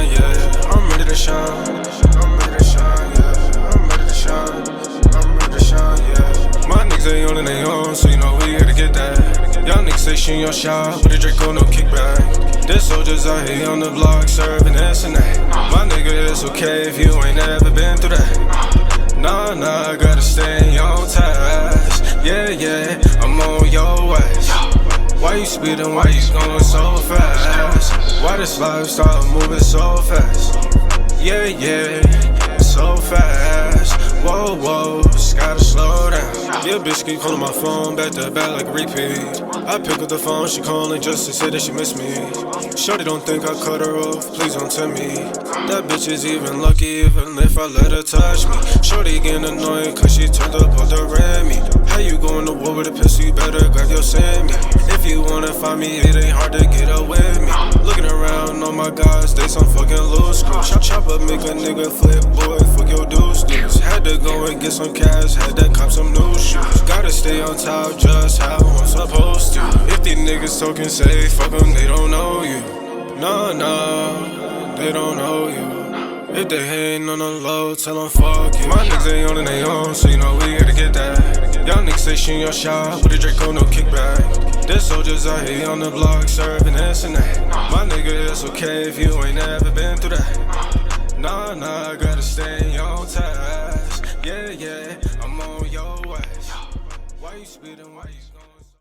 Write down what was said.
shine, yeah. I'm ready to shine. I'm ready to shine, yeah. I'm ready to shine. I'm ready to shine, yeah. My niggas ain't on and they on, so you know we here to get that. Y'all niggas say shoot your shot with a Draco, no kickback. There's soldiers out here on the block serving this and that. My nigga, it's okay if you ain't never been through that. Nah, I gotta stay on task. Yeah, I'm on your ass. Why you speeding, why you going so fast? Why this lifestyle moving so fast? Yeah, so fast. Whoa, just gotta slow down. Yeah, bitch keep calling my phone back to back like a repeat. I pick up the phone, she calling just to say that she miss me. Shorty don't think I cut her off, please don't tell me. That bitch is even lucky even if I let her touch me. Shorty getting annoying cause she turned up on the Remy. How you going to war with a pistol, you better grab your semi. If you wanna find me, it ain't hard to get up with me. Looking around, oh my gosh, they some fucking loose screws. Chop up, make a nigga flip, boy, fuck your dudes. Had to go and get some cash, had to cop some new shoes. Gotta stay on top, just how I'm supposed to. If these niggas talking safe, fuck them, they don't know you. Nah, they don't know you. If they hatin' on the low, tell them fuck you. My niggas ain't on and they on, so you know we here to get that. Y'all niggas say shoot your shot with a Draco, no kickback. There's soldiers out here on the block serving this and that. My nigga, it's okay if you ain't never been through that. Nah, I gotta stay on task. Yeah, I'm on your ass. Why you speeding, why you